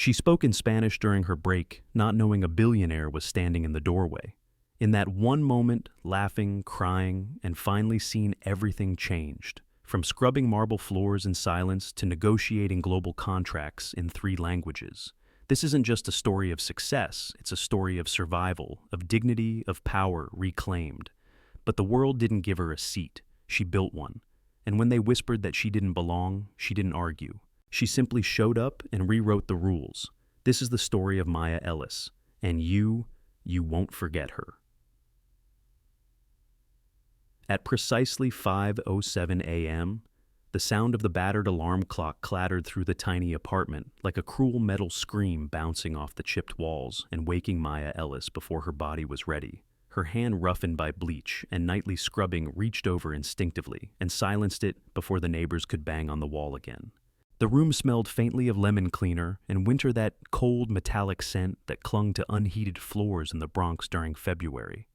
She spoke in Spanish during her break, not knowing a billionaire was standing in the doorway. In that one moment, laughing, crying, and finally seeing everything changed. From scrubbing marble floors in silence to negotiating global contracts in 3 languages. This isn't just a story of success, it's a story of survival, of dignity, of power reclaimed. But the world didn't give her a seat, she built one. And when they whispered that she didn't belong, she didn't argue. She simply showed up and rewrote the rules. This is the story of Maya Ellis, and you won't forget her. At precisely 5:07 a.m., the sound of the battered alarm clock clattered through the tiny apartment like a cruel metal scream bouncing off the chipped walls and waking Maya Ellis before her body was ready. Her hand roughened by bleach and nightly scrubbing reached over instinctively and silenced it before the neighbors could bang on the wall again. The room smelled faintly of lemon cleaner and winter, that cold metallic scent that clung to unheated floors in the Bronx during February.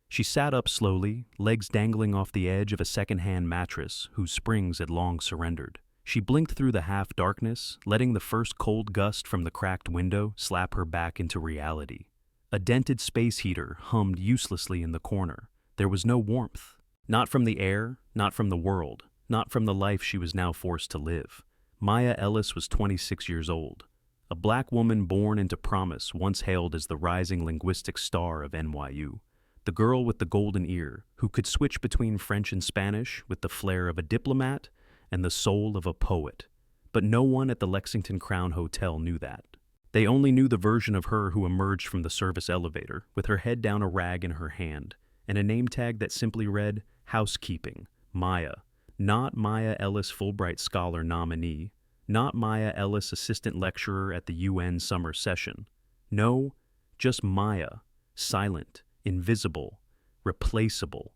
She sat up slowly, legs dangling off the edge of a second-hand mattress whose springs had long surrendered. She blinked through the half-darkness, letting the first cold gust from the cracked window slap her back into reality. A dented space heater hummed uselessly in the corner. There was no warmth. Not from the air, not from the world, not from the life she was now forced to live. Maya Ellis was 26 years old. A black woman born into promise, once hailed as the rising linguistic star of NYU. The girl with the golden ear, who could switch between French and Spanish with the flair of a diplomat and the soul of a poet. But no one at the Lexington Crown Hotel knew that. They only knew the version of her who emerged from the service elevator, with her head down a rag in her hand, and a name tag that simply read, Housekeeping, Maya. Not Maya Ellis Fulbright Scholar nominee, not Maya Ellis Assistant Lecturer at the UN Summer Session. No, just Maya, silent, invisible, replaceable.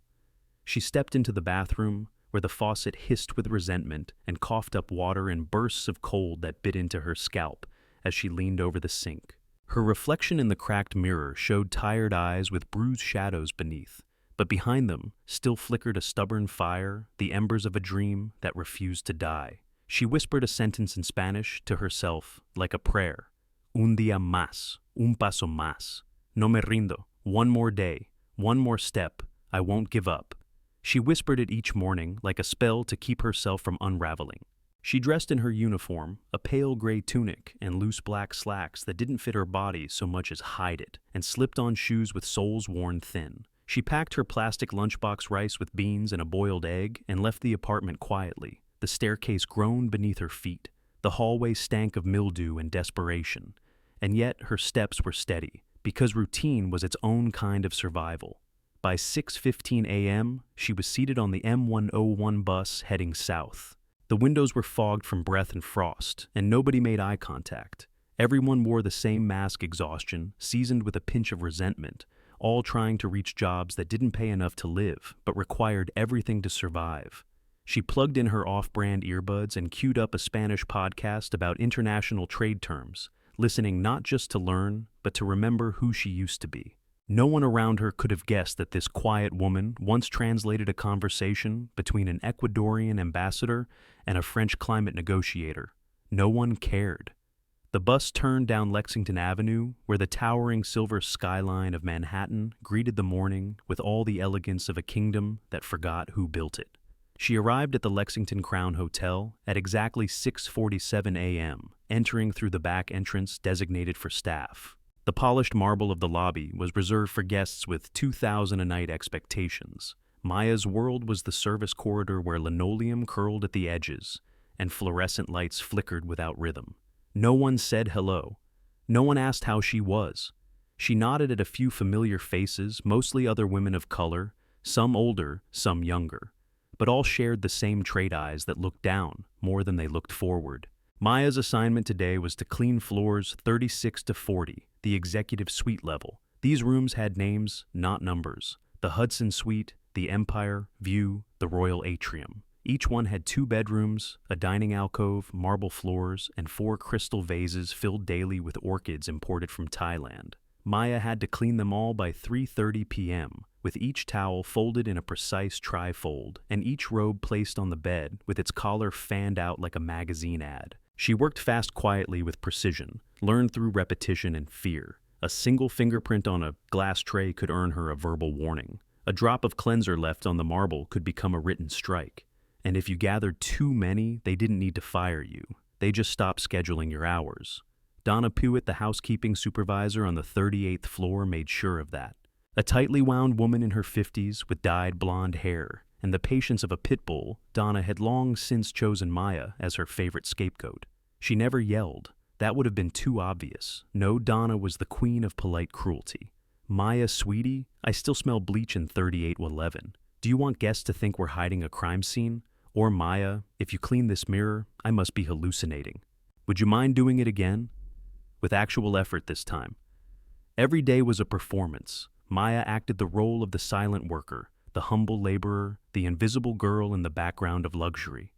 She stepped into the bathroom, where the faucet hissed with resentment and coughed up water in bursts of cold that bit into her scalp as she leaned over the sink. Her reflection in the cracked mirror showed tired eyes with bruised shadows beneath, but behind them still flickered a stubborn fire, the embers of a dream that refused to die. She whispered a sentence in Spanish to herself like a prayer. Un día más, un paso más. No me rindo. One more day, one more step, I won't give up. She whispered it each morning like a spell to keep herself from unraveling. She dressed in her uniform, a pale gray tunic and loose black slacks that didn't fit her body so much as hide it, and slipped on shoes with soles worn thin. She packed her plastic lunchbox rice with beans and a boiled egg and left the apartment quietly. The staircase groaned beneath her feet. The hallway stank of mildew and desperation. And yet her steps were steady, because routine was its own kind of survival. By 6:15 a.m., she was seated on the M101 bus heading south. The windows were fogged from breath and frost, and nobody made eye contact. Everyone wore the same mask exhaustion, seasoned with a pinch of resentment, all trying to reach jobs that didn't pay enough to live, but required everything to survive. She plugged in her off-brand earbuds and queued up a Spanish podcast about international trade terms, listening not just to learn, but to remember who she used to be. No one around her could have guessed that this quiet woman once translated a conversation between an Ecuadorian ambassador and a French climate negotiator. No one cared. The bus turned down Lexington Avenue, where the towering silver skyline of Manhattan greeted the morning with all the elegance of a kingdom that forgot who built it. She arrived at the Lexington Crown Hotel at exactly 6:47 a.m., entering through the back entrance designated for staff. The polished marble of the lobby was reserved for guests with $2,000 a night expectations. Maya's world was the service corridor where linoleum curled at the edges and fluorescent lights flickered without rhythm. No one said hello. No one asked how she was. She nodded at a few familiar faces, mostly other women of color, some older, some younger, but all shared the same trade eyes that looked down more than they looked forward. Maya's assignment today was to clean floors 36 to 40, the executive suite level. These rooms had names, not numbers. The Hudson Suite, the Empire, View, the Royal Atrium. Each one had 2 bedrooms, a dining alcove, marble floors, and 4 crystal vases filled daily with orchids imported from Thailand. Maya had to clean them all by 3:30 p.m., with each towel folded in a precise tri-fold, and each robe placed on the bed with its collar fanned out like a magazine ad. She worked fast quietly with precision, learned through repetition and fear. A single fingerprint on a glass tray could earn her a verbal warning. A drop of cleanser left on the marble could become a written strike. And if you gathered too many, they didn't need to fire you. They just stopped scheduling your hours. Donna Pewitt, the housekeeping supervisor on the 38th floor, made sure of that. A tightly wound woman in her 50s with dyed blonde hair and the patience of a pit bull, Donna had long since chosen Maya as her favorite scapegoat. She never yelled. That would have been too obvious. No, Donna was the queen of polite cruelty. Maya, sweetie, I still smell bleach in 3811. Do you want guests to think we're hiding a crime scene? Or Maya, if you clean this mirror, I must be hallucinating. Would you mind doing it again? With actual effort this time. Every day was a performance. Maya acted the role of the silent worker, the humble laborer, the invisible girl in the background of luxury.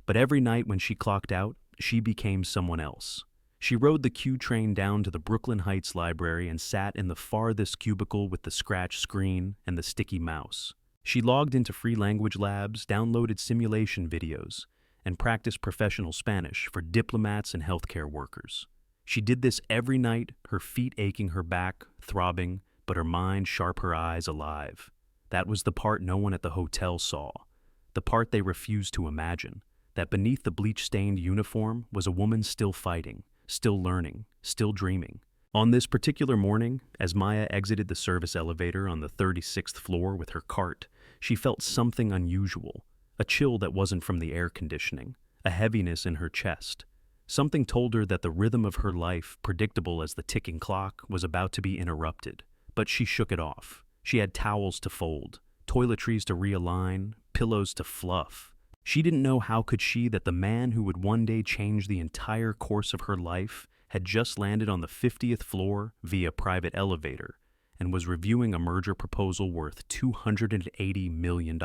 But every night when she clocked out, she became someone else. She rode the Q train down to the Brooklyn Heights Library and sat in the farthest cubicle with the scratch screen and the sticky mouse. She logged into free language labs, downloaded simulation videos, and practiced professional Spanish for diplomats and healthcare workers. She did this every night, her feet aching, her back throbbing, but her mind sharp, her eyes alive. That was the part no one at the hotel saw, the part they refused to imagine, that beneath the bleach-stained uniform was a woman still fighting, still learning, still dreaming. On this particular morning, as Maya exited the service elevator on the 36th floor with her cart, she felt something unusual, a chill that wasn't from the air conditioning, a heaviness in her chest. Something told her that the rhythm of her life, predictable as the ticking clock, was about to be interrupted. But she shook it off. She had towels to fold, toiletries to realign, pillows to fluff. She didn't know how could she that the man who would one day change the entire course of her life had just landed on the 50th floor via private elevator and was reviewing a merger proposal worth $280 million.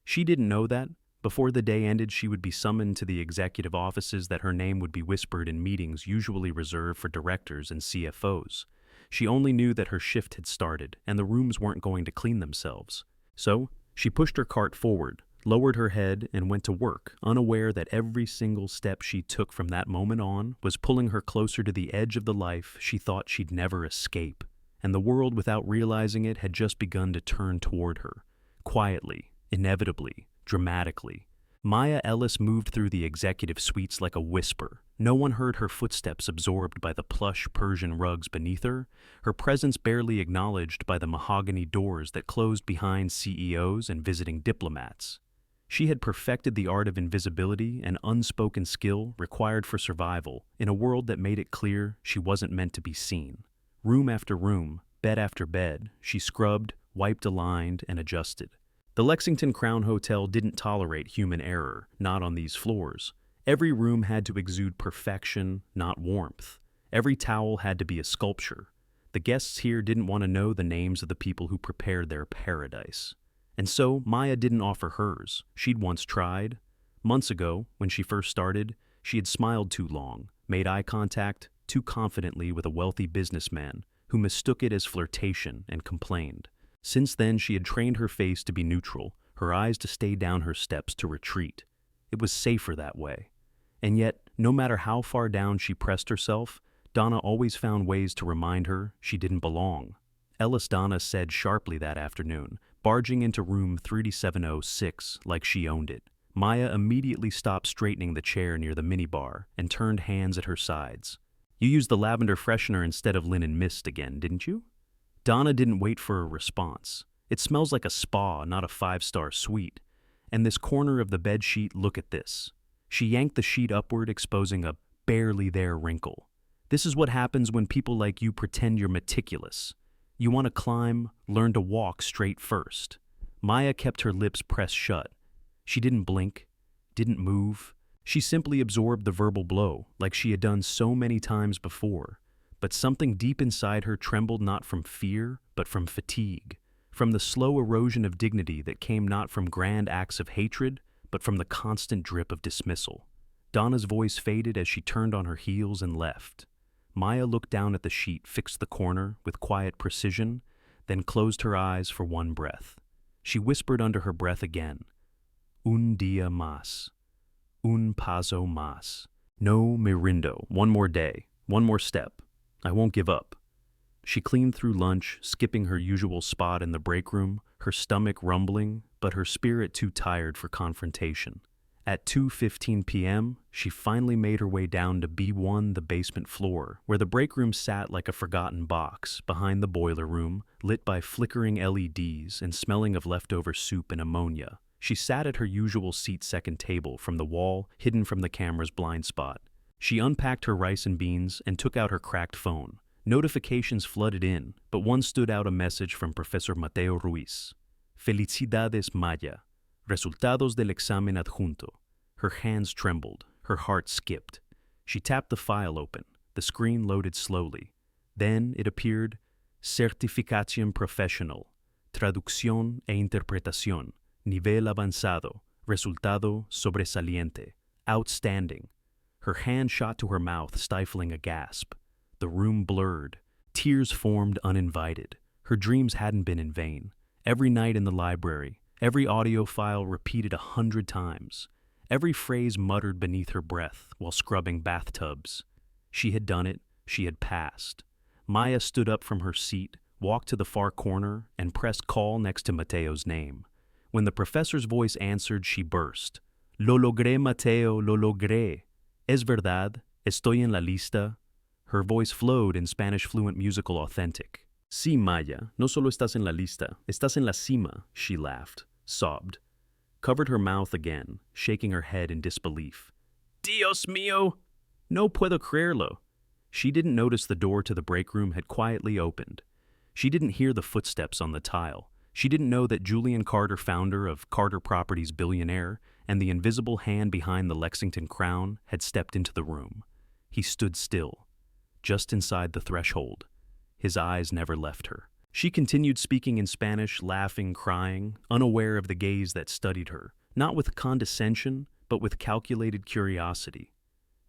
She didn't know that. Before the day ended, she would be summoned to the executive offices, that her name would be whispered in meetings usually reserved for directors and CFOs. She only knew that her shift had started and the rooms weren't going to clean themselves. So, she pushed her cart forward, lowered her head, and went to work, unaware that every single step she took from that moment on was pulling her closer to the edge of the life she thought she'd never escape. And the world, without realizing it, had just begun to turn toward her. Quietly, inevitably, dramatically. Maya Ellis moved through the executive suites like a whisper. No one heard her footsteps absorbed by the plush Persian rugs beneath her, her presence barely acknowledged by the mahogany doors that closed behind CEOs and visiting diplomats. She had perfected the art of invisibility, an unspoken skill required for survival, in a world that made it clear she wasn't meant to be seen. Room after room, bed after bed, she scrubbed, wiped, aligned, and adjusted. The Lexington Crown Hotel didn't tolerate human error, not on these floors. Every room had to exude perfection, not warmth. Every towel had to be a sculpture. The guests here didn't want to know the names of the people who prepared their paradise. And so Maya didn't offer hers. She'd once tried. Months ago, when she first started, she had smiled too long, made eye contact too confidently with a wealthy businessman who mistook it as flirtation and complained. Since then, she had trained her face to be neutral, her eyes to stay down, her steps to retreat. It was safer that way. And yet, no matter how far down she pressed herself, Donna always found ways to remind her she didn't belong. Ellis, Donna said sharply that afternoon, barging into room 3706 like she owned it. Maya immediately stopped straightening the chair near the minibar and turned hands at her sides. You used the lavender freshener instead of linen mist again, didn't you? Donna didn't wait for a response. It smells like a spa, not a 5-star suite. And this corner of the bed sheet, look at this. She yanked the sheet upward, exposing a barely there wrinkle. This is what happens when people like you pretend you're meticulous. You want to climb, learn to walk straight first. Maya kept her lips pressed shut. She didn't blink, didn't move. She simply absorbed the verbal blow, like she had done so many times before. But something deep inside her trembled, not from fear, but from fatigue, from the slow erosion of dignity that came not from grand acts of hatred, but from the constant drip of dismissal. Donna's voice faded as she turned on her heels and left. Maya looked down at the sheet, fixed the corner with quiet precision, then closed her eyes for one breath. She whispered under her breath again, "Un día más, un paso más." No me rindo. One more day. One more step. I won't give up. She cleaned through lunch, skipping her usual spot in the break room, her stomach rumbling, but her spirit too tired for confrontation. At 2:15 p.m., she finally made her way down to B1, the basement floor, where the break room sat like a forgotten box, behind the boiler room, lit by flickering LEDs and smelling of leftover soup and ammonia. She sat at her usual seat second table from the wall, hidden from the camera's blind spot. She unpacked her rice and beans and took out her cracked phone. Notifications flooded in, but one stood out: a message from Professor Mateo Ruiz. Felicidades, Maya. Resultados del examen adjunto. Her hands trembled. Her heart skipped. She tapped the file open. The screen loaded slowly. Then it appeared: Certificación Profesional. Traducción e Interpretación. Nivel avanzado. Resultado sobresaliente. Outstanding. Her hand shot to her mouth, stifling a gasp. The room blurred. Tears formed uninvited. Her dreams hadn't been in vain. Every night in the library, every audio file repeated 100 times, every phrase muttered beneath her breath while scrubbing bathtubs. She had done it. She had passed. Maya stood up from her seat, walked to the far corner, and pressed call next to Mateo's name. When the professor's voice answered, she burst. Lo logré, Mateo, lo logré. Es verdad, estoy en la lista. Her voice flowed in Spanish fluent musical authentic. Sí, Maya, no solo estás en la lista, estás en la cima, she laughed, sobbed, covered her mouth again, shaking her head in disbelief. Dios mío! No puedo creerlo. She didn't notice the door to the break room had quietly opened. She didn't hear the footsteps on the tile. She didn't know that Julian Carter, founder of Carter Properties Billionaire, and the invisible hand behind the Lexington crown, had stepped into the room. He stood still, just inside the threshold. His eyes never left her. She continued speaking in Spanish, laughing, crying, unaware of the gaze that studied her, not with condescension, but with calculated curiosity.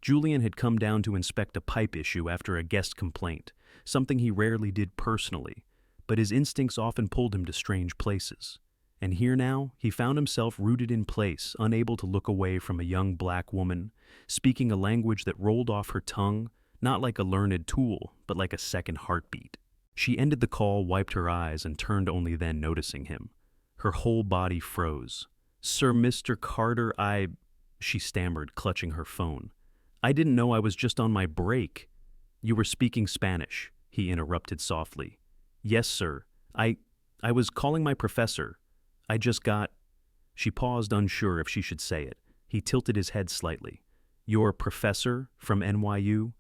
Julian had come down to inspect a pipe issue after a guest complaint, something he rarely did personally, but his instincts often pulled him to strange places. And here now, he found himself rooted in place, unable to look away from a young black woman, speaking a language that rolled off her tongue, not like a learned tool, but like a second heartbeat. She ended the call, wiped her eyes, and turned only then, noticing him. Her whole body froze. Sir Mr. Carter, she stammered, clutching her phone. I didn't know. I was just on my break. You were speaking Spanish, he interrupted softly. Yes, sir. I was calling my professor. I just got... She paused, unsure if she should say it. He tilted his head slightly. Your professor from NYU?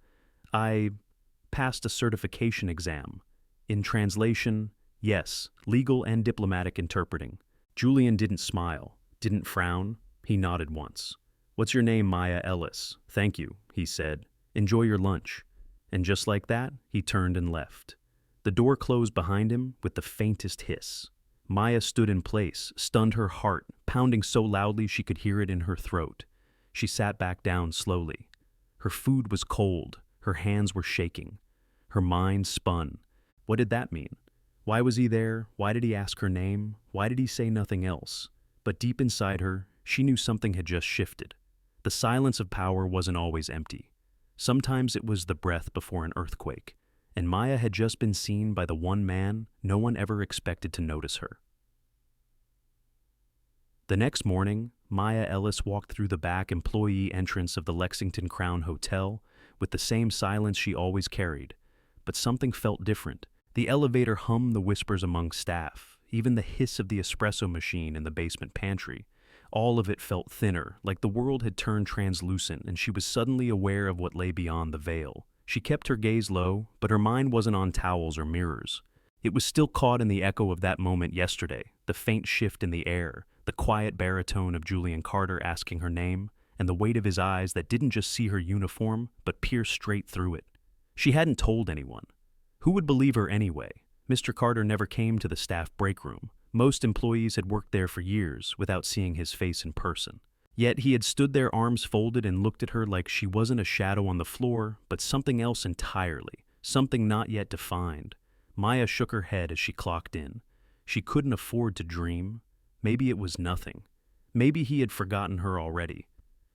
I passed a certification exam. In translation, yes, legal and diplomatic interpreting. Julian didn't smile, didn't frown. He nodded once. What's your name, Maya? Ellis. Thank you, he said. Enjoy your lunch. And just like that, he turned and left. The door closed behind him with the faintest hiss. Maya stood in place, stunned, her heart pounding so loudly she could hear it in her throat. She sat back down slowly. Her food was cold. Her hands were shaking. Her mind spun. What did that mean? Why was he there? Why did he ask her name? Why did he say nothing else? But deep inside her, she knew something had just shifted. The silence of power wasn't always empty. Sometimes it was the breath before an earthquake. And Maya had just been seen by the one man no one ever expected to notice her. The next morning, Maya Ellis walked through the back employee entrance of the Lexington Crown Hotel with the same silence she always carried, but something felt different. The elevator hummed the whispers among staff, even the hiss of the espresso machine in the basement pantry. All of it felt thinner, like the world had turned translucent, and she was suddenly aware of what lay beyond the veil. She kept her gaze low, but her mind wasn't on towels or mirrors. It was still caught in the echo of that moment yesterday, the faint shift in the air, the quiet baritone of Julian Carter asking her name, and the weight of his eyes that didn't just see her uniform, but pierced straight through it. She hadn't told anyone. Who would believe her anyway? Mr. Carter never came to the staff break room. Most employees had worked there for years without seeing his face in person. Yet he had stood there, arms folded, and looked at her like she wasn't a shadow on the floor, but something else entirely, something not yet defined. Maya shook her head as she clocked in. She couldn't afford to dream. Maybe it was nothing. Maybe he had forgotten her already.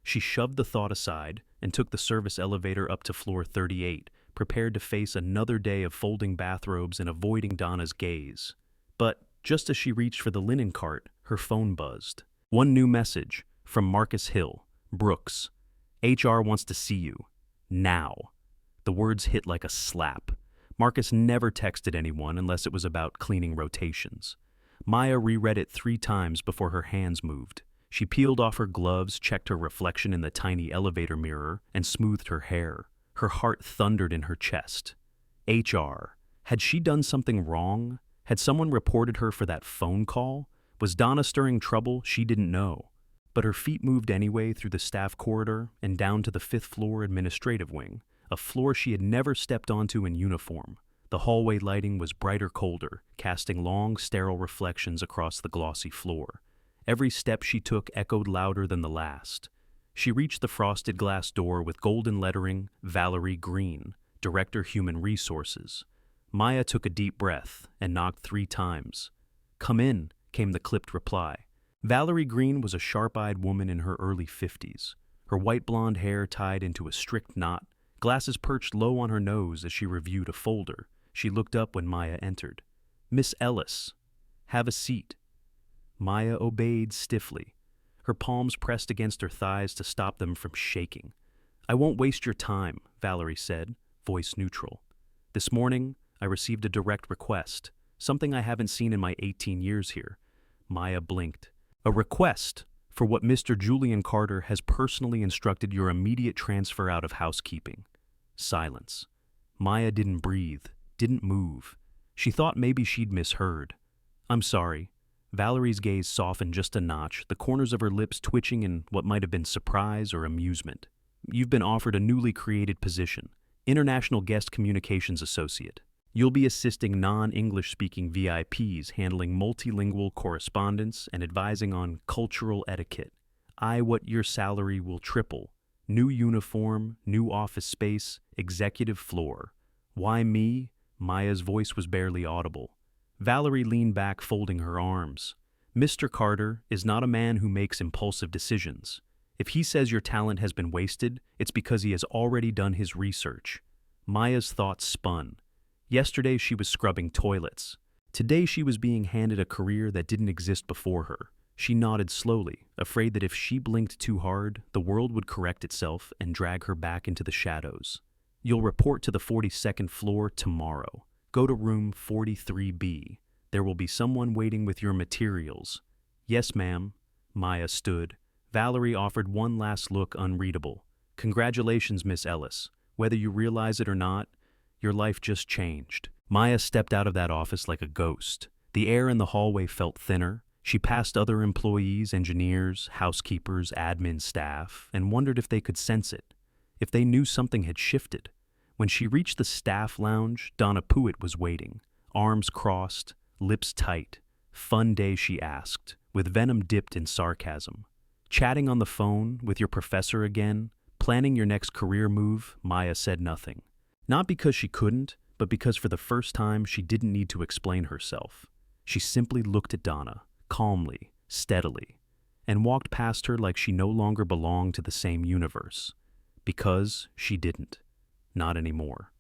She shoved the thought aside and took the service elevator up to floor 38, prepared to face another day of folding bathrobes and avoiding Donna's gaze. But just as she reached for the linen cart, her phone buzzed. One new message from Marcus Hill. Brooks. HR wants to see you. Now. The words hit like a slap. Marcus never texted anyone unless it was about cleaning rotations. Maya reread it 3 times before her hands moved. She peeled off her gloves, checked her reflection in the tiny elevator mirror, and smoothed her hair. Her heart thundered in her chest. HR. Had she done something wrong? Had someone reported her for that phone call? Was Donna stirring trouble she didn't know? But her feet moved anyway through the staff corridor and down to the 5th floor administrative wing, a floor she had never stepped onto in uniform. The hallway lighting was brighter colder, casting long, sterile reflections across the glossy floor. Every step she took echoed louder than the last. She reached the frosted glass door with golden lettering, Valerie Green, Director Human Resources. Maya took a deep breath and knocked 3 times. "Come in," came the clipped reply. Valerie Green was a sharp-eyed woman in her early 50s, her white blonde hair tied into a strict knot, glasses perched low on her nose as she reviewed a folder. She looked up when Maya entered. "Miss Ellis, have a seat." Maya obeyed stiffly, her palms pressed against her thighs to stop them from shaking. "I won't waste your time," Valerie said, voice neutral. "This morning, I received a direct request, something I haven't seen in my 18 years here." Maya blinked. "A request for what Mr. Julian Carter has personally instructed your immediate transfer out of housekeeping." Silence. Maya didn't breathe, didn't move. She thought maybe she'd misheard. "I'm sorry." Valerie's gaze softened just a notch, the corners of her lips twitching in what might have been surprise or amusement. "You've been offered a newly created position, International Guest Communications Associate. You'll be assisting non-English-speaking VIPs, handling multilingual correspondence and advising on cultural etiquette. What your salary will triple. New uniform, new office space, executive floor. Why me?" Maya's voice was barely audible. Valerie leaned back, folding her arms. "Mr. Carter is not a man who makes impulsive decisions. If he says your talent has been wasted, it's because he has already done his research." Maya's thoughts spun. Yesterday she was scrubbing toilets. Today she was being handed a career that didn't exist before her. She nodded slowly, afraid that if she blinked too hard, the world would correct itself and drag her back into the shadows. "You'll report to the 42nd floor tomorrow. Go to room 43B. There will be someone waiting with your materials." "Yes, ma'am." Maya stood. Valerie offered one last look, unreadable. "Congratulations, Miss Ellis. Whether you realize it or not, your life just changed." Maya stepped out of that office like a ghost. The air in the hallway felt thinner. She passed other employees, engineers, housekeepers, admin staff, and wondered if they could sense it, if they knew something had shifted. When she reached the staff lounge, Donna Puitt was waiting, arms crossed, lips tight. "Fun day?" she asked, with venom dipped in sarcasm. "Chatting on the phone with your professor again? Planning your next career move?" Maya said nothing. Not because she couldn't, but because for the first time she didn't need to explain herself. She simply looked at Donna, calmly, steadily, and walked past her like she no longer belonged to the same universe. Because she didn't. Not anymore.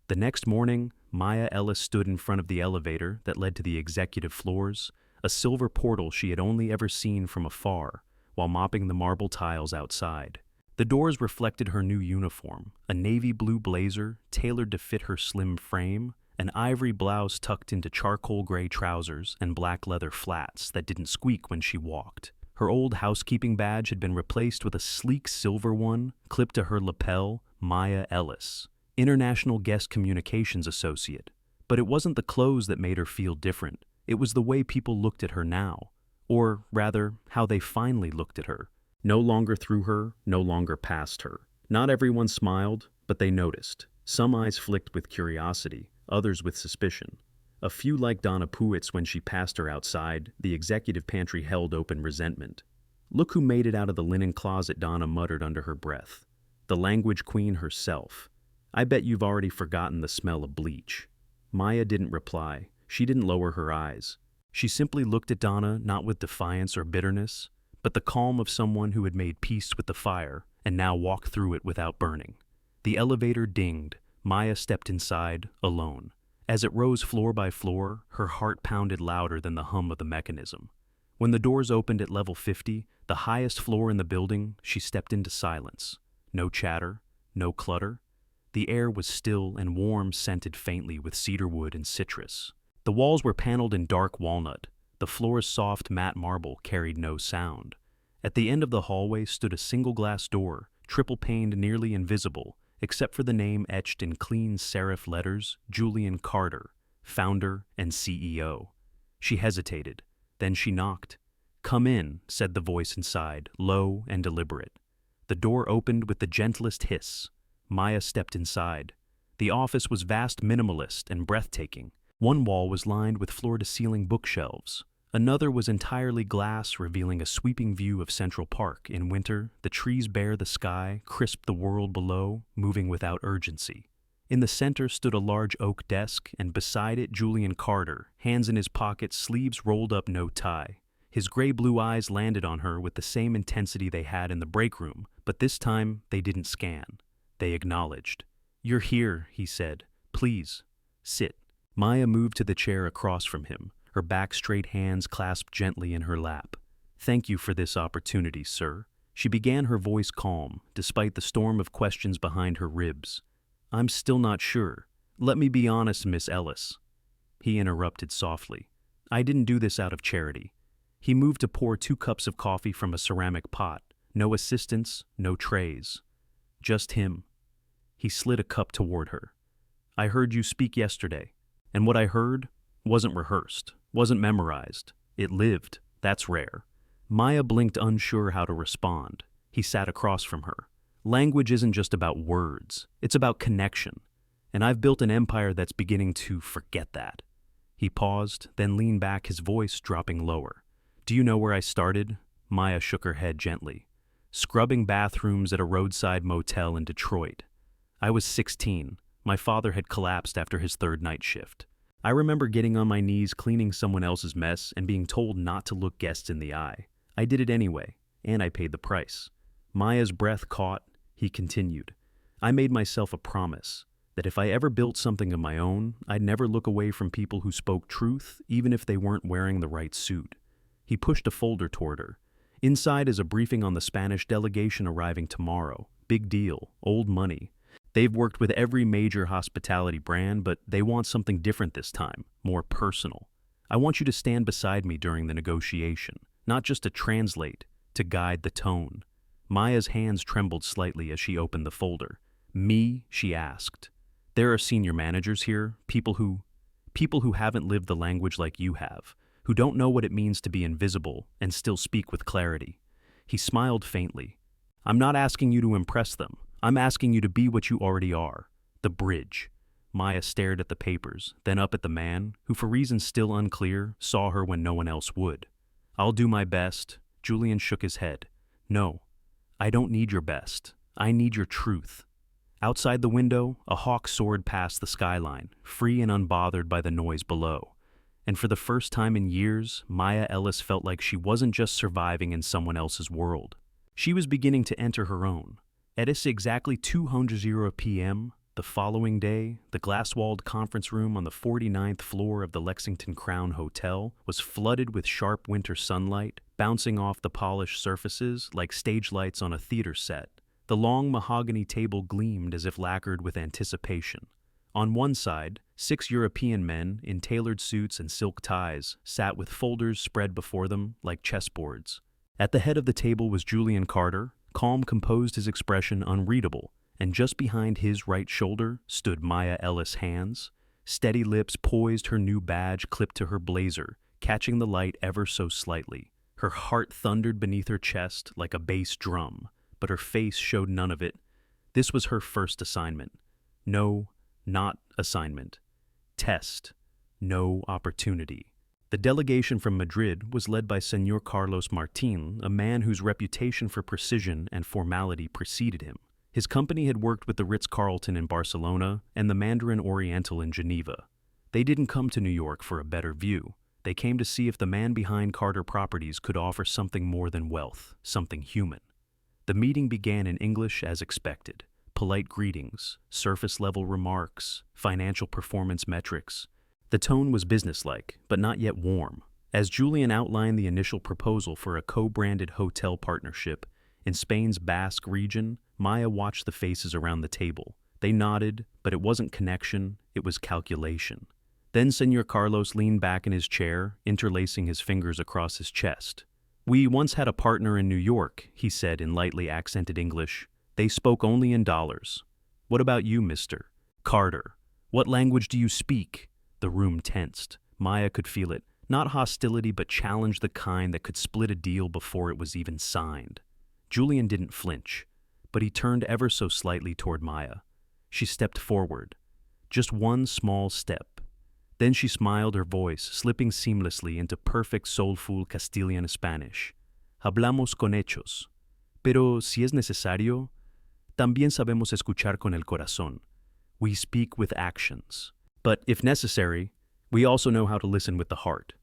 The next morning, Maya Ellis stood in front of the elevator that led to the executive floors, a silver portal she had only ever seen from afar, while mopping the marble tiles outside. The doors reflected her new uniform, a navy blue blazer tailored to fit her slim frame, an ivory blouse tucked into charcoal gray trousers, and black leather flats that didn't squeak when she walked. Her old housekeeping badge had been replaced with a sleek silver one, clipped to her lapel, Maya Ellis, International Guest Communications Associate. But it wasn't the clothes that made her feel different. It was the way people looked at her now. Or, rather, how they finally looked at her. No longer through her, no longer past her. Not everyone smiled, but they noticed. Some eyes flicked with curiosity, others with suspicion. A few like Donna Puitt's when she passed her outside, the executive pantry held open resentment. "Look who made it out of the linen closet," Donna muttered under her breath. "The language queen herself. I bet you've already forgotten the smell of bleach." Maya didn't reply. She didn't lower her eyes. She simply looked at Donna, not with defiance or bitterness, but the calm of someone who had made peace with the fire and now walked through it without burning. The elevator dinged. Maya stepped inside, alone. As it rose floor by floor, her heart pounded louder than the hum of the mechanism. When the doors opened at level 50, the highest floor in the building, she stepped into silence. No chatter, no clutter. The air was still and warm, scented faintly with cedarwood and citrus. The walls were paneled in dark walnut. The floor's soft matte marble carried no sound. At the end of the hallway stood a single glass door, triple-paned, nearly invisible, except for the name etched in clean serif letters, Julian Carter, founder and CEO. She hesitated. Then she knocked. "Come in," said the voice inside, low and deliberate. The door opened with the gentlest hiss. Maya stepped inside. The office was vast, minimalist, and breathtaking. One wall was lined with floor-to-ceiling bookshelves. Another was entirely glass, revealing a sweeping view of Central Park. In winter, the trees bare the sky, crisp the world below, moving without urgency. In the center stood a large oak desk, and beside it Julian Carter, hands in his pockets, sleeves rolled up, no tie. His gray-blue eyes landed on her with the same intensity they had in the break room, but this time they didn't scan. They acknowledged. "You're here," he said. "Please, sit." Maya moved to the chair across from him, her back straight, hands clasped gently in her lap. "Thank you for this opportunity, sir." She began, her voice calm, despite the storm of questions behind her ribs. "I'm still not sure. Let me be honest, Miss Ellis." He interrupted softly. "I didn't do this out of charity." He moved to pour 2 cups of coffee from a ceramic pot. No assistants, no trays. Just him. He slid a cup toward her. "I heard you speak yesterday, and what I heard wasn't rehearsed, wasn't memorized. It lived. That's rare." Maya blinked, unsure how to respond. He sat across from her. "Language isn't just about words. It's about connection. And I've built an empire that's beginning to forget that." He paused, then leaned back, his voice dropping lower. "Do you know where I started?" Maya shook her head gently. "Scrubbing bathrooms at a roadside motel in Detroit. I was 16. My father had collapsed after his 3rd night shift. I remember getting on my knees cleaning someone else's mess and being told not to look guests in the eye. I did it anyway, and I paid the price." Maya's breath caught. He continued. "I made myself a promise that if I ever built something of my own, I'd never look away from people who spoke truth, even if they weren't wearing the right suit." He pushed a folder toward her. "Inside is a briefing on the Spanish delegation arriving tomorrow. Big deal, old money. They've worked with every major hospitality brand, but they want something different this time, more personal. I want you to stand beside me during the negotiation, not just to translate, to guide the tone." Maya's hands trembled slightly as she opened the folder. "Me?" she asked. "There are senior managers here, people who haven't lived the language like you have, who don't know what it means to be invisible and still speak with clarity." He smiled faintly. "I'm not asking you to impress them. I'm asking you to be what you already are, the bridge." Maya stared at the papers, then up at the man, who for reasons still unclear, saw her when no one else would. "I'll do my best." Julian shook his head. "No, I don't need your best. I need your truth." Outside the window, a hawk soared past the skyline, free and unbothered by the noise below. And for the first time in years, Maya Ellis felt like she wasn't just surviving in someone else's world. She was beginning to enter her own. At exactly 2:00 p.m., the following day, the glass-walled conference room on the 49th floor of the Lexington Crown Hotel was flooded with sharp winter sunlight, bouncing off the polished surfaces like stage lights on a theater set. The long mahogany table gleamed as if lacquered with anticipation. On one side, 6 European men in tailored suits and silk ties sat with folders spread before them like chessboards. At the head of the table was Julian Carter, calm, composed, his expression unreadable, and just behind his right shoulder stood Maya Ellis' hands. Steady lips poised, her new badge clipped to her blazer, catching the light ever so slightly. Her heart thundered beneath her chest like a bass drum, but her face showed none of it. This was her first assignment. No, not assignment. Test. No opportunity. The delegation from Madrid was led by Senor Carlos Martin, a man whose reputation for precision and formality preceded him. His company had worked with the Ritz-Carlton in Barcelona and the Mandarin Oriental in Geneva. They didn't come to New York for a better view. They came to see if the man behind Carter Properties could offer something more than wealth, something human. The meeting began in English as expected. Polite greetings, surface-level remarks, financial performance metrics. The tone was businesslike, but not yet warm. As Julian outlined the initial proposal for a co-branded hotel partnership in Spain's Basque region, Maya watched the faces around the table. They nodded, but it wasn't connection, it was calculation. Then Señor Carlos leaned back in his chair, interlacing his fingers across his chest. "We once had a partner in New York," he said in lightly accented English. "They spoke only in dollars. What about you, Mr. Carter? What language do you speak?" The room tensed. Maya could feel it. Not hostility, but challenge, the kind that could split a deal before it was even signed. Julian didn't flinch, but he turned ever so slightly toward Maya. She stepped forward. Just one small step. Then she smiled, her voice slipping seamlessly into perfect soulful Castilian Spanish. "Hablamos con hechos. Pero si es necesario, también sabemos escuchar con el corazón. We speak with actions. But if necessary, we also know how to listen with the heart."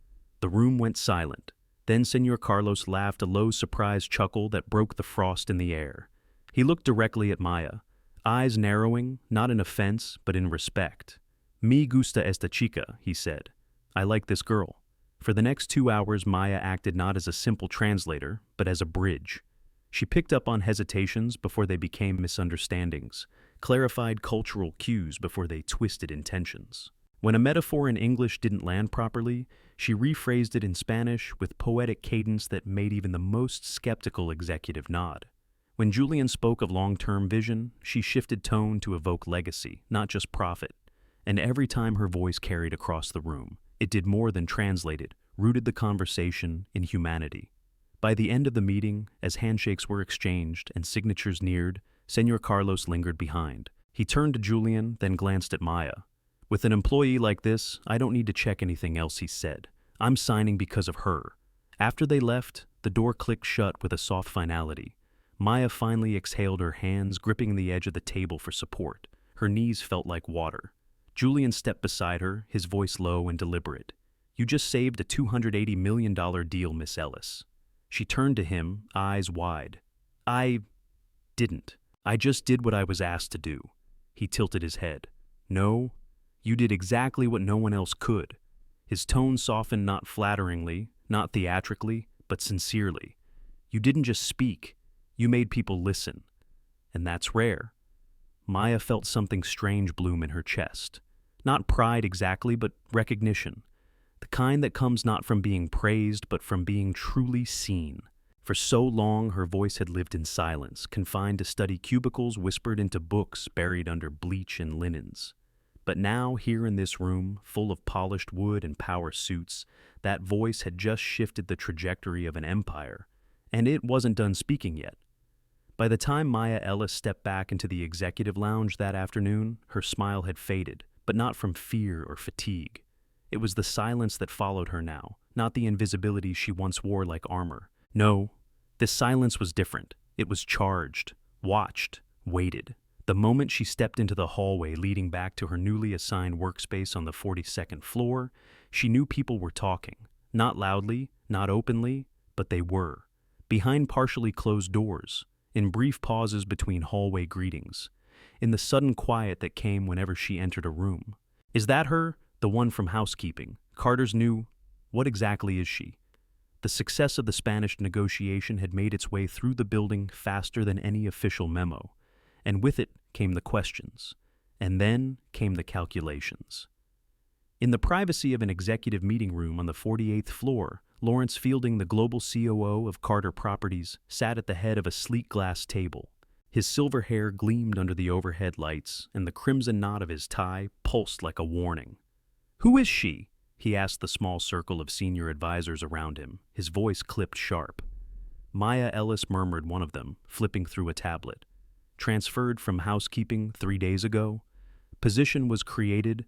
The room went silent. Then Señor Carlos laughed, a low, surprised chuckle that broke the frost in the air. He looked directly at Maya, eyes narrowing, not in offense, but in respect. "Me gusta esta chica," he said. "I like this girl." For the next 2 hours, Maya acted not as a simple translator, but as a bridge. She picked up on hesitations before they became misunderstandings, clarified cultural cues before they twisted intentions. When a metaphor in English didn't land properly, she rephrased it in Spanish with poetic cadence that made even the most skeptical executive nod. When Julian spoke of long-term vision, she shifted tone to evoke legacy, not just profit. And every time her voice carried across the room, it did more than translate it, rooted the conversation in humanity. By the end of the meeting, as handshakes were exchanged and signatures neared, Señor Carlos lingered behind. He turned to Julian, then glanced at Maya. "With an employee like this, I don't need to check anything else," he said. "I'm signing because of her." After they left, the door clicked shut with a soft finality. Maya finally exhaled, her hands gripping the edge of the table for support. Her knees felt like water. Julian stepped beside her, his voice low and deliberate. "You just saved a $280 million deal, Miss Ellis." She turned to him, eyes wide. "I didn't. I just did what I was asked to do." He tilted his head. "No, you did exactly what no one else could." His tone softened, not flatteringly, not theatrically, but sincerely. "You didn't just speak. You made people listen. And that's rare." Maya felt something strange bloom in her chest. Not pride exactly, but recognition. The kind that comes not from being praised, but from being truly seen. For so long, her voice had lived in silence, confined to study cubicles, whispered into books, buried under bleach and linens. But now, here in this room, full of polished wood and power suits, that voice had just shifted the trajectory of an empire, and it wasn't done speaking yet. By the time Maya Ellis stepped back into the executive lounge that afternoon, her smile had faded, but not from fear or fatigue. It was the silence that followed her now, not the invisibility she once wore like armor. No, this silence was different. It was charged, watched, waited. The moment she stepped into the hallway leading back to her newly assigned workspace on the 42nd floor, she knew people were talking. Not loudly, not openly, but they were. Behind partially closed doors, in brief pauses between hallway greetings, in the sudden quiet that came whenever she entered a room. "Is that her? The one from housekeeping? Carter's new—" What exactly is she? The success of the Spanish negotiation had made its way through the building faster than any official memo, and with it came the questions, and then came the calculations. In the privacy of an executive meeting room on the 48th floor, Lawrence Fielding, the global COO of Carter Properties, sat at the head of a sleek glass table. His silver hair gleamed under the overhead lights, and the crimson knot of his tie pulsed like a warning. "Who is she?" he asked the small circle of senior advisors around him, his voice clipped sharp. Maya Ellis murmured one of them, flipping through a tablet. "Transferred from housekeeping 3 days ago. Position was created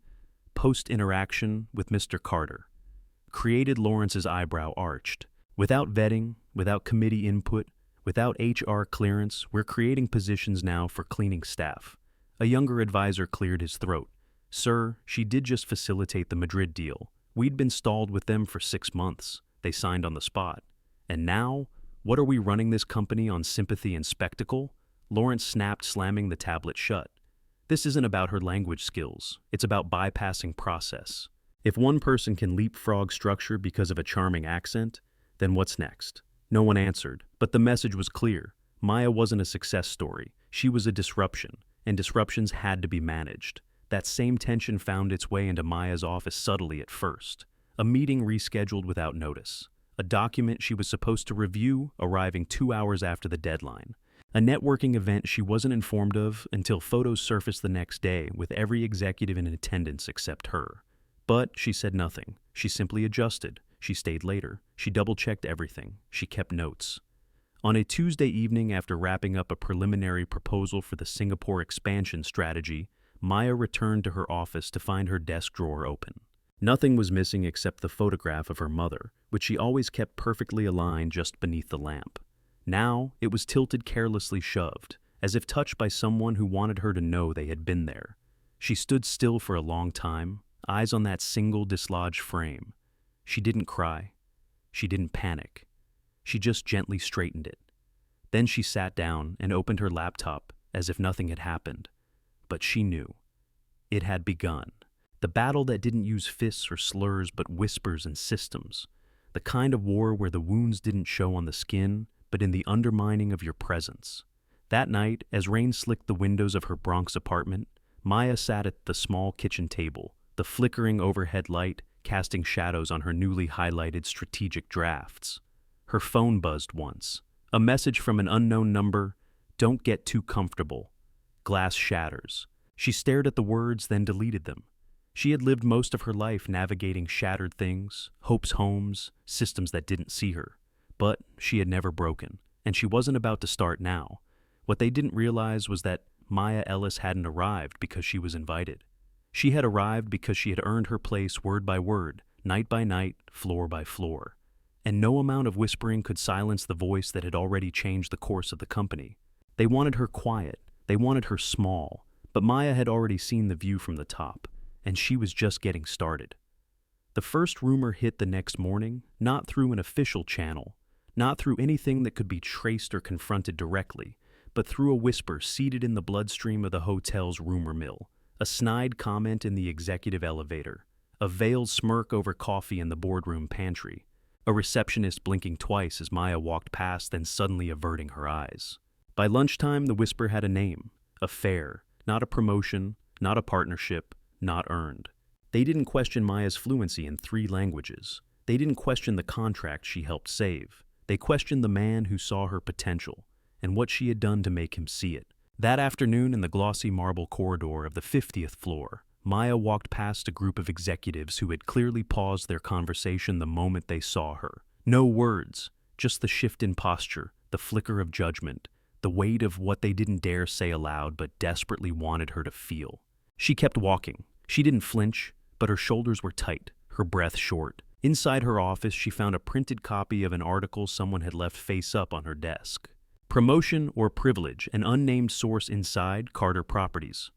post-interaction with Mr. Carter." Created. Lawrence's eyebrow arched. "Without vetting, without committee input, without HR clearance, we're creating positions now for cleaning staff." A younger advisor cleared his throat. "Sir, she did just facilitate the Madrid deal. We'd been stalled with them for 6 months. They signed on the spot. And now, what are we running this company on sympathy and spectacle? Lawrence snapped, slamming the tablet shut. This isn't about her language skills. It's about bypassing process. If one person can leapfrog structure because of a charming accent, then what's next? No one answered, but the message was clear. Maya wasn't a success story. She was a disruption, and disruptions had to be managed. That same tension found its way into Maya's office subtly at first. A meeting rescheduled without notice. A document she was supposed to review arriving 2 hours after the deadline. A networking event she wasn't informed of until photos surfaced the next day with every executive in attendance except her. But she said nothing. She simply adjusted. She stayed later. She double-checked everything. She kept notes. On a Tuesday evening, after wrapping up a preliminary proposal for the Singapore expansion strategy, Maya returned to her office to find her desk drawer open. Nothing was missing except the photograph of her mother, which she always kept perfectly aligned just beneath the lamp. Now, it was tilted, carelessly shoved, as if touched by someone who wanted her to know they had been there. She stood still for a long time, eyes on that single dislodged frame. She didn't cry. She didn't panic. She just gently straightened it. Then she sat down and opened her laptop as if nothing had happened. But she knew. It had begun. The battle that didn't use fists or slurs but whispers and systems. The kind of war where the wounds didn't show on the skin, but in the undermining of your presence. That night, as rain slicked the windows of her Bronx apartment, Maya sat at the small kitchen table, the flickering overhead light casting shadows on her newly highlighted strategic drafts. Her phone buzzed once. A message from an unknown number: "Don't get too comfortable. Glass shatters." She stared at the words, then deleted them. She had lived most of her life navigating shattered things, hopes, homes, systems that didn't see her. But she had never broken, and she wasn't about to start now. What they didn't realize was that Maya Ellis hadn't arrived because she was invited. She had arrived because she had earned her place word by word, night by night, floor by floor. And no amount of whispering could silence the voice that had already changed the course of the company. They wanted her quiet, they wanted her small, but Maya had already seen the view from the top, and she was just getting started. The first rumor hit the next morning, not through an official channel, not through anything that could be traced or confronted directly, but through a whisper seated in the bloodstream of the hotel's rumor mill, a snide comment in the executive elevator, a veiled smirk over coffee in the boardroom pantry, a receptionist blinking twice as Maya walked past, then suddenly averting her eyes. By lunchtime, the whisper had a name, a fare, not a promotion, not a partnership, not earned. They didn't question Maya's fluency in 3 languages. They didn't question the contract she helped save. They questioned the man who saw her potential and what she had done to make him see it. That afternoon, in the glossy marble corridor of the 50th floor, Maya walked past a group of executives who had clearly paused their conversation the moment they saw her. No words, just the shift in posture, the flicker of judgment, the weight of what they didn't dare say aloud but desperately wanted her to feel. She kept walking. She didn't flinch, but her shoulders were tight, her breath short. Inside her office, she found a printed copy of an article someone had left face up on her desk. Promotion or privilege, an unnamed source inside Carter Properties.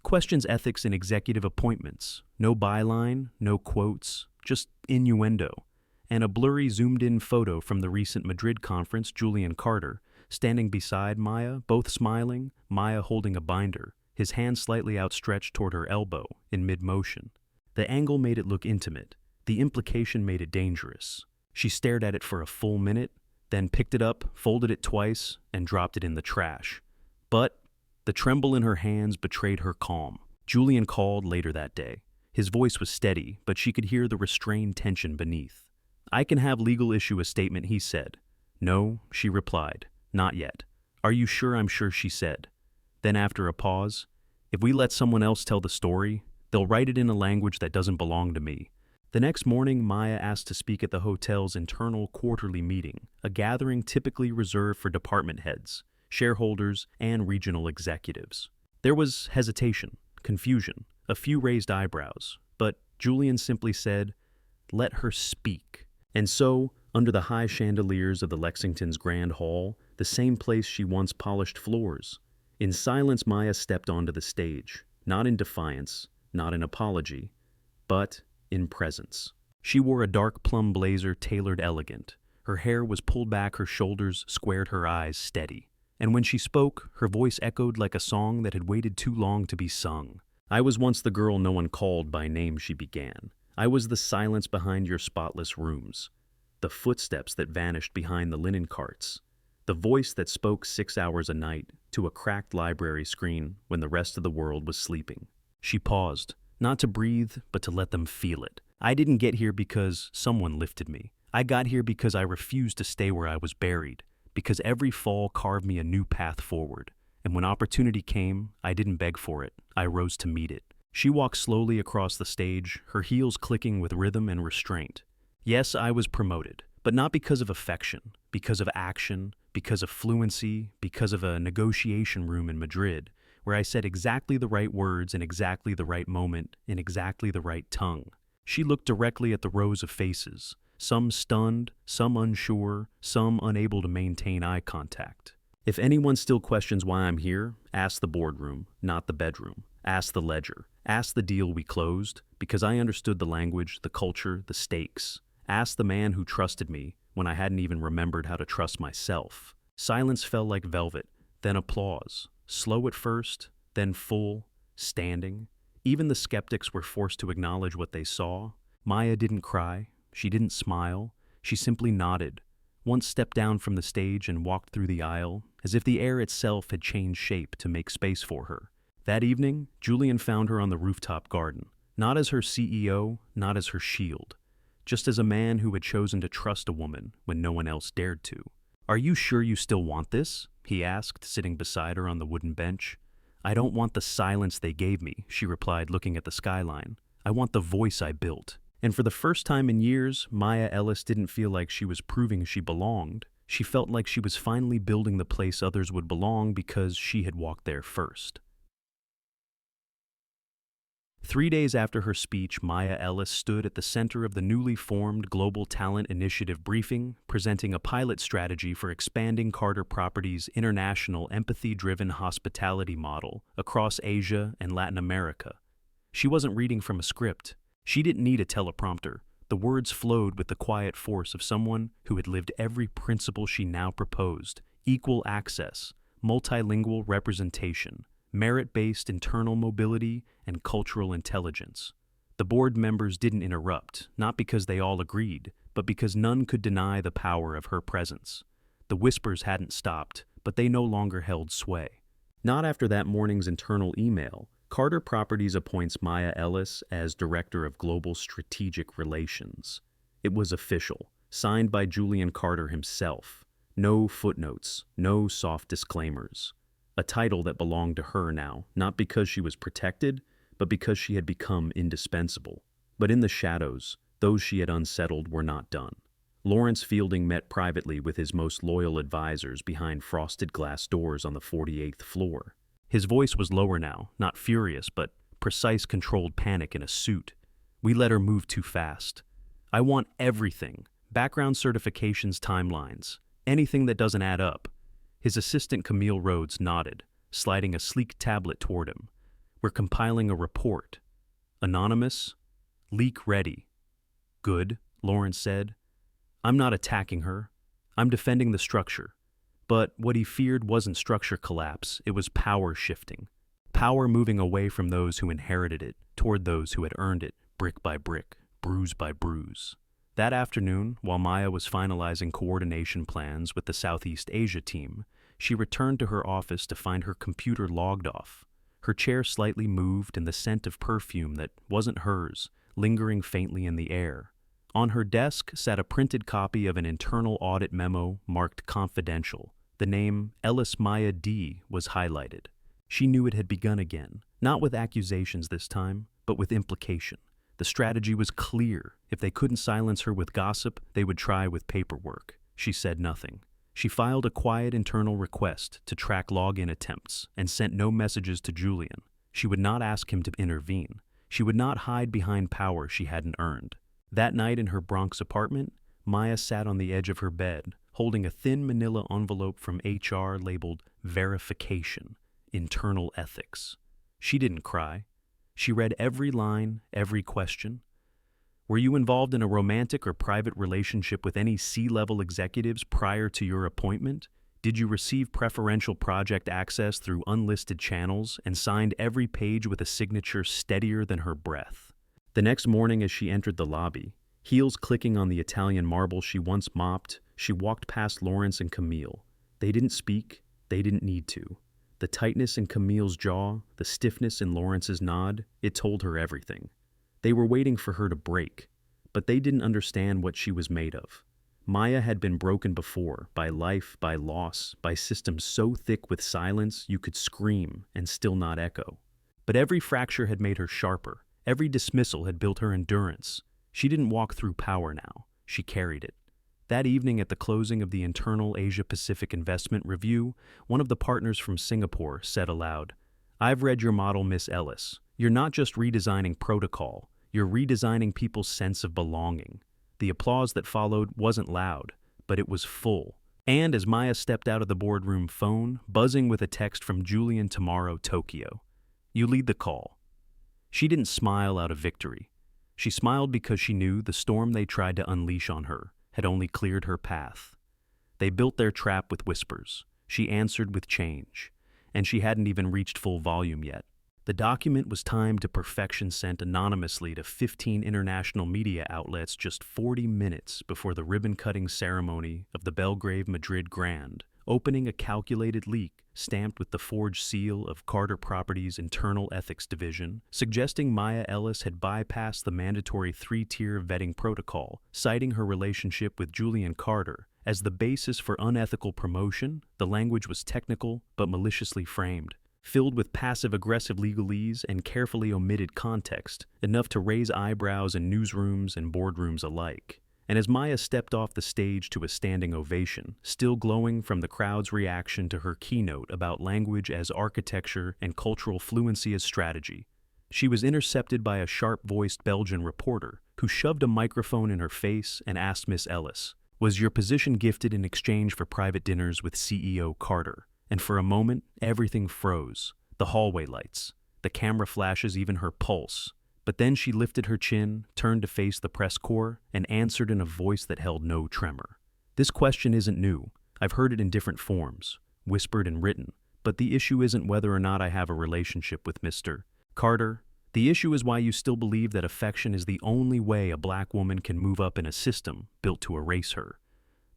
Questions ethics in executive appointments. No byline, no quotes, just innuendo. And a blurry zoomed-in photo from the recent Madrid conference, Julian Carter, standing beside Maya, both smiling, Maya holding a binder, his hand slightly outstretched toward her elbow, in mid-motion. The angle made it look intimate. The implication made it dangerous. She stared at it for a full minute, then picked it up, folded it twice, and dropped it in the trash. But the tremble in her hands betrayed her calm. Julian called later that day. His voice was steady, but she could hear the restrained tension beneath. "I can have legal issue a statement," he said. "No," she replied. "Not yet." "Are you sure?" "I'm sure," she said. Then after a pause, "If we let someone else tell the story, they'll write it in a language that doesn't belong to me." The next morning, Maya asked to speak at the hotel's internal quarterly meeting, a gathering typically reserved for department heads, shareholders, and regional executives. There was hesitation, confusion, a few raised eyebrows, but Julian simply said, "Let her speak." And so, under the high chandeliers of the Lexington's Grand Hall, the same place she once polished floors, in silence Maya stepped onto the stage, not in defiance, not in apology, but in presence. She wore a dark plum blazer tailored elegant. Her hair was pulled back, her shoulders squared, her eyes steady. And when she spoke, her voice echoed like a song that had waited too long to be sung. "I was once the girl no one called by name," she began. "I was the silence behind your spotless rooms, the footsteps that vanished behind the linen carts, the voice that spoke 6 hours a night to a cracked library screen when the rest of the world was sleeping." She paused, not to breathe, but to let them feel it. "I didn't get here because someone lifted me. I got here because I refused to stay where I was buried, because every fall carved me a new path forward. And when opportunity came, I didn't beg for it. I rose to meet it." She walked slowly across the stage, her heels clicking with rhythm and restraint. "Yes, I was promoted, but not because of affection, because of action, because of fluency, because of a negotiation room in Madrid, where I said exactly the right words in exactly the right moment in exactly the right tongue." She looked directly at the rows of faces, some stunned, some unsure, some unable to maintain eye contact. "If anyone still questions why I'm here, ask the boardroom, not the bedroom. Ask the ledger. Ask the deal we closed, because I understood the language, the culture, the stakes. Ask the man who trusted me when I hadn't even remembered how to trust myself." Silence fell like velvet, then applause. Slow at first, then full, standing. Even the skeptics were forced to acknowledge what they saw. Maya didn't cry. She didn't smile. She simply nodded. Once stepped down from the stage and walked through the aisle, as if the air itself had changed shape to make space for her. That evening, Julian found her on the rooftop garden, not as her CEO, not as her shield, just as a man who had chosen to trust a woman when no one else dared to. "Are you sure you still want this?" he asked, sitting beside her on the wooden bench. "I don't want the silence they gave me," she replied, looking at the skyline. "I want the voice I built." And for the first time in years, Maya Ellis didn't feel like she was proving she belonged. She felt like she was finally building the place others would belong because she had walked there first. 3 days after her speech, Maya Ellis stood at the center of the newly formed Global Talent Initiative briefing, presenting a pilot strategy for expanding Carter Properties' international empathy-driven hospitality model across Asia and Latin America. She wasn't reading from a script. She didn't need a teleprompter. The words flowed with the quiet force of someone who had lived every principle she now proposed: equal access, multilingual representation, merit-based internal mobility, and cultural intelligence. The board members didn't interrupt, not because they all agreed, but because none could deny the power of her presence. The whispers hadn't stopped, but they no longer held sway. Not after that morning's internal email. Carter Properties appoints Maya Ellis as Director of Global Strategic Relations. It was official, signed by Julian Carter himself. No footnotes, no soft disclaimers. A title that belonged to her now, not because she was protected, but because she had become indispensable. But in the shadows, those she had unsettled were not done. Lawrence Fielding met privately with his most loyal advisors behind frosted glass doors on the 48th floor. His voice was lower now, not furious, but precise, controlled panic in a suit. "We let her move too fast. I want everything. Background certifications, timelines. Anything that doesn't add up." His assistant Camille Rhodes nodded, sliding a sleek tablet toward him. "We're compiling a report. Anonymous. Leak ready." "Good," Lawrence said. "I'm not attacking her. I'm defending the structure." But what he feared wasn't structure collapse, it was power shifting. Power moving away from those who inherited it, toward those who had earned it, brick by brick, bruise by bruise. That afternoon, while Maya was finalizing coordination plans with the Southeast Asia team, she returned to her office to find her computer logged off. Her chair slightly moved and the scent of perfume that wasn't hers, lingering faintly in the air. On her desk sat a printed copy of an internal audit memo marked confidential. The name Ellis Maya D was highlighted. She knew it had begun again, not with accusations this time, but with implication. The strategy was clear. If they couldn't silence her with gossip, they would try with paperwork. She said nothing. She filed a quiet internal request to track login attempts and sent no messages to Julian. She would not ask him to intervene. She would not hide behind power she hadn't earned. That night in her Bronx apartment, Maya sat on the edge of her bed, holding a thin manila envelope from HR labeled Verification, Internal Ethics. She didn't cry. She read every line, every question. Were you involved in a romantic or private relationship with any C-level executives prior to your appointment? Did you receive preferential project access through unlisted channels and signed every page with a signature steadier than her breath? The next morning as she entered the lobby, heels clicking on the Italian marble she once mopped, she walked past Lawrence and Camille. They didn't speak, they didn't need to. The tightness in Camille's jaw, the stiffness in Lawrence's nod, it told her everything. They were waiting for her to break, but they didn't understand what she was made of. Maya had been broken before, by life, by loss, by systems so thick with silence you could scream and still not echo. But every fracture had made her sharper. Every dismissal had built her endurance. She didn't walk through power now. She carried it. That evening at the closing of the internal Asia-Pacific Investment Review, one of the partners from Singapore said aloud, "I've read your model, Miss Ellis. You're not just redesigning protocol, you're redesigning people's sense of belonging." The applause that followed wasn't loud, but it was full. And as Maya stepped out of the boardroom phone, buzzing with a text from Julian Tomorrow, Tokyo, "You lead the call." She didn't smile out of victory. She smiled because she knew the storm they tried to unleash on her had only cleared her path. They built their trap with whispers. She answered with change, and she hadn't even reached full volume yet. The document was timed to perfection, sent anonymously to 15 international media outlets just 40 minutes before the ribbon-cutting ceremony of the Belgrave-Madrid Grand, opening a calculated leak stamped with the forged seal of Carter Properties' Internal Ethics Division, suggesting Maya Ellis had bypassed the mandatory 3-tier vetting protocol, citing her relationship with Julian Carter. As the basis for unethical promotion, the language was technical but maliciously framed, filled with passive-aggressive legalese and carefully omitted context, enough to raise eyebrows in newsrooms and boardrooms alike. And as Maya stepped off the stage to a standing ovation, still glowing from the crowd's reaction to her keynote about language as architecture and cultural fluency as strategy, she was intercepted by a sharp-voiced Belgian reporter who shoved a microphone in her face and asked Miss Ellis, "Was your position gifted in exchange for private dinners with CEO Carter?" And for a moment, everything froze. The hallway lights, the camera flashes, even her pulse. But then she lifted her chin, turned to face the press corps, and answered in a voice that held no tremor. "This question isn't new. I've heard it in different forms, whispered and written. But the issue isn't whether or not I have a relationship with Mr. Carter. The issue is why you still believe that affection is the only way a black woman can move up in a system built to erase her."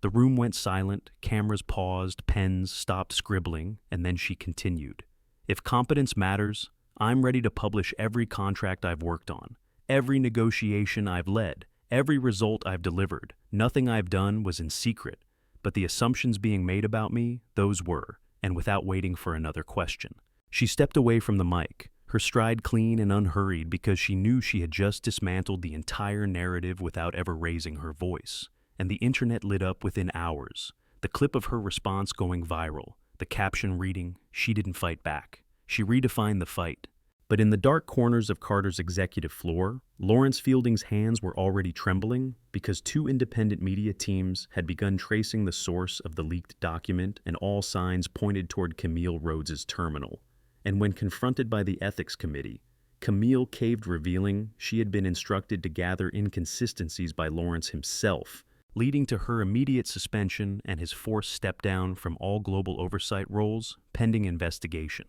The room went silent, cameras paused, pens stopped scribbling, and then she continued. "If competence matters, I'm ready to publish every contract I've worked on, every negotiation I've led, every result I've delivered. Nothing I've done was in secret, but the assumptions being made about me, those were," and without waiting for another question. She stepped away from the mic, her stride clean and unhurried because she knew she had just dismantled the entire narrative without ever raising her voice. And the internet lit up within hours, the clip of her response going viral, the caption reading, "She didn't fight back. She redefined the fight." But in the dark corners of Carter's executive floor, Lawrence Fielding's hands were already trembling because 2 independent media teams had begun tracing the source of the leaked document, and all signs pointed toward Camille Rhodes's terminal. And when confronted by the ethics committee, Camille caved, revealing she had been instructed to gather inconsistencies by Lawrence himself, leading to her immediate suspension and his forced step-down from all global oversight roles pending investigation.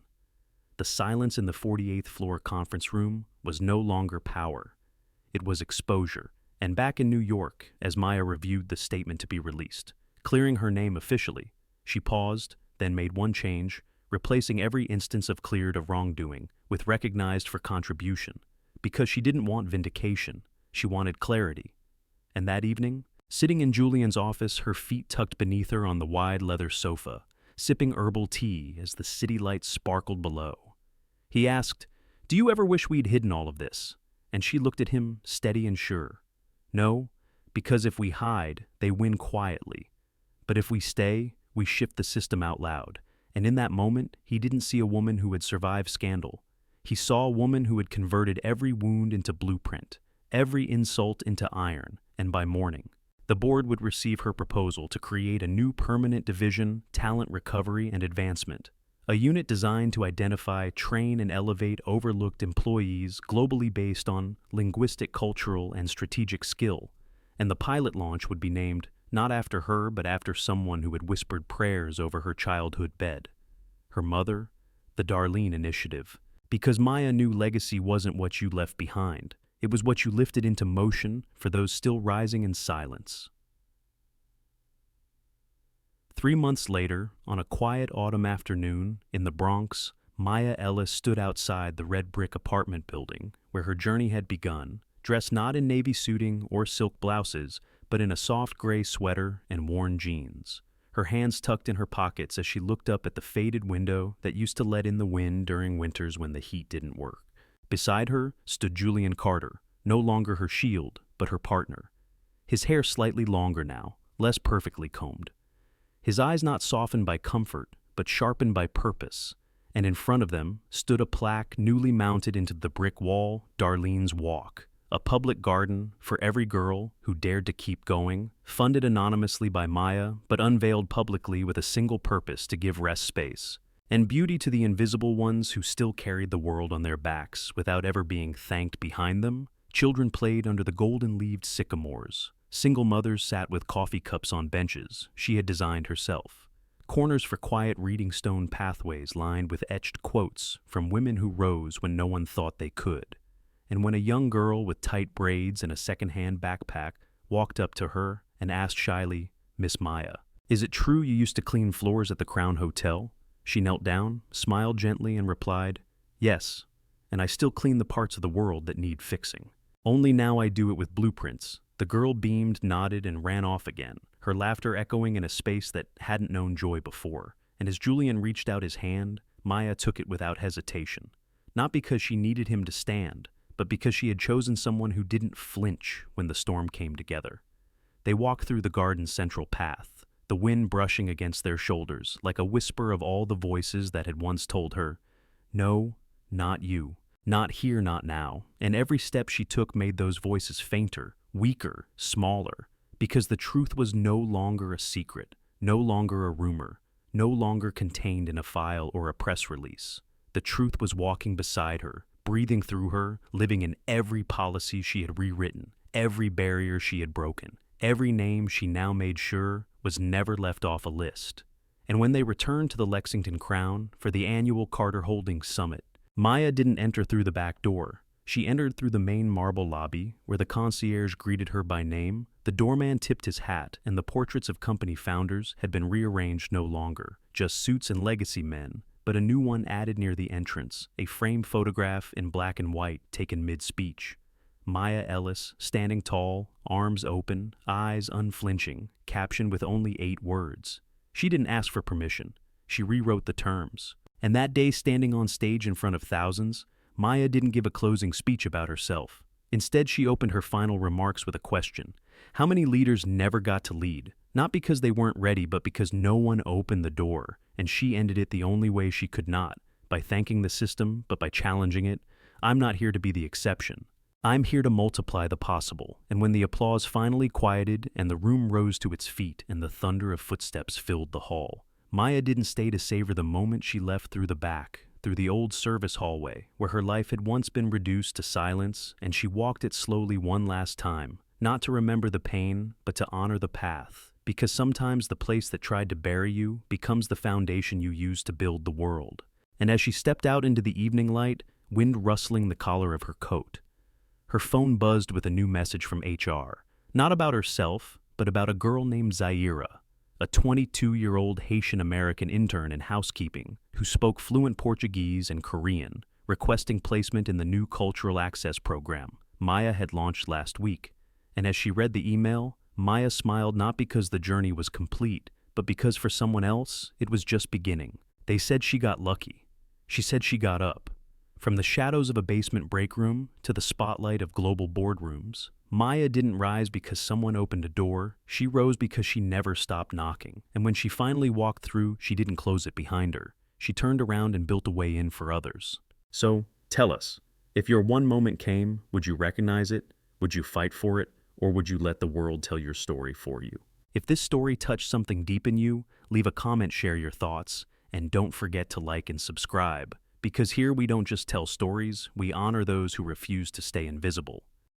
The silence in the 48th floor conference room was no longer power. It was exposure. And back in New York, as Maya reviewed the statement to be released, clearing her name officially, she paused, then made one change, replacing every instance of cleared of wrongdoing with recognized for contribution, because she didn't want vindication, she wanted clarity. And that evening, sitting in Julian's office, her feet tucked beneath her on the wide leather sofa, sipping herbal tea as the city lights sparkled below, he asked, "Do you ever wish we'd hidden all of this?" And she looked at him, steady and sure. "No, because if we hide, they win quietly. But if we stay, we shift the system out loud." And in that moment, he didn't see a woman who had survived scandal. He saw a woman who had converted every wound into blueprint, every insult into iron, and by morning, the board would receive her proposal to create a new permanent division, talent recovery and advancement, a unit designed to identify, train, and elevate overlooked employees globally based on linguistic, cultural, and strategic skill. And the pilot launch would be named not after her, but after someone who had whispered prayers over her childhood bed. Her mother, the Darlene Initiative. Because Maya knew legacy wasn't what you left behind. It was what you lifted into motion for those still rising in silence. 3 months later, on a quiet autumn afternoon in the Bronx, Maya Ellis stood outside the red brick apartment building where her journey had begun, dressed not in navy suiting or silk blouses, but in a soft gray sweater and worn jeans. Her hands tucked in her pockets as she looked up at the faded window that used to let in the wind during winters when the heat didn't work. Beside her stood Julian Carter, no longer her shield, but her partner. His hair slightly longer now, less perfectly combed. His eyes not softened by comfort, but sharpened by purpose. And in front of them stood a plaque newly mounted into the brick wall, Darlene's Walk, a public garden for every girl who dared to keep going, funded anonymously by Maya, but unveiled publicly with a single purpose: to give rest space and beauty to the invisible ones who still carried the world on their backs without ever being thanked. Behind them, children played under the golden-leaved sycamores. Single mothers sat with coffee cups on benches she had designed herself. Corners for quiet reading, stone pathways lined with etched quotes from women who rose when no one thought they could. And when a young girl with tight braids and a second-hand backpack walked up to her and asked shyly, "Miss Maya, is it true you used to clean floors at the Crown Hotel?" She knelt down, smiled gently, and replied, "Yes, and I still clean the parts of the world that need fixing. Only now I do it with blueprints." The girl beamed, nodded, and ran off again, her laughter echoing in a space that hadn't known joy before. And as Julian reached out his hand, Maya took it without hesitation. Not because she needed him to stand, but because she had chosen someone who didn't flinch when the storm came together. They walked through the garden's central path, the wind brushing against their shoulders, like a whisper of all the voices that had once told her, "No, not you. Not here, not now." And every step she took made those voices fainter, weaker, smaller, because the truth was no longer a secret, no longer a rumor, no longer contained in a file or a press release. The truth was walking beside her, breathing through her, living in every policy she had rewritten, every barrier she had broken, every name she now made sure was never left off a list. And when they returned to the Lexington Crown for the annual Carter Holdings Summit, Maya didn't enter through the back door. She entered through the main marble lobby, where the concierge greeted her by name. The doorman tipped his hat, and the portraits of company founders had been rearranged no longer, just suits and legacy men, but a new one added near the entrance, a framed photograph in black and white taken mid-speech. Maya Ellis, standing tall, arms open, eyes unflinching, captioned with only 8 words. She didn't ask for permission. She rewrote the terms. And that day, standing on stage in front of thousands, Maya didn't give a closing speech about herself. Instead, she opened her final remarks with a question. How many leaders never got to lead? Not because they weren't ready, but because no one opened the door, and she ended it the only way she could not, by thanking the system, but by challenging it. I'm not here to be the exception. I'm here to multiply the possible. And when the applause finally quieted and the room rose to its feet and the thunder of footsteps filled the hall, Maya didn't stay to savor the moment. She left through the back, through the old service hallway, where her life had once been reduced to silence, and she walked it slowly one last time, not to remember the pain, but to honor the path, because sometimes the place that tried to bury you becomes the foundation you use to build the world. And as she stepped out into the evening light, wind rustling the collar of her coat, her phone buzzed with a new message from HR, not about herself, but about a girl named Zaira, a 22-year-old Haitian-American intern in housekeeping who spoke fluent Portuguese and Korean, requesting placement in the new Cultural Access program Maya had launched last week. And as she read the email, Maya smiled, not because the journey was complete, but because for someone else, it was just beginning. They said she got lucky. She said she got up. From the shadows of a basement break room to the spotlight of global boardrooms, Maya didn't rise because someone opened a door. She rose because she never stopped knocking. And when she finally walked through, she didn't close it behind her. She turned around and built a way in for others. So, tell us, if your one moment came, would you recognize it? Would you fight for it? Or would you let the world tell your story for you? If this story touched something deep in you, leave a comment, share your thoughts, And don't forget to like and subscribe, because here we don't just tell stories, we honor those who refuse to stay invisible.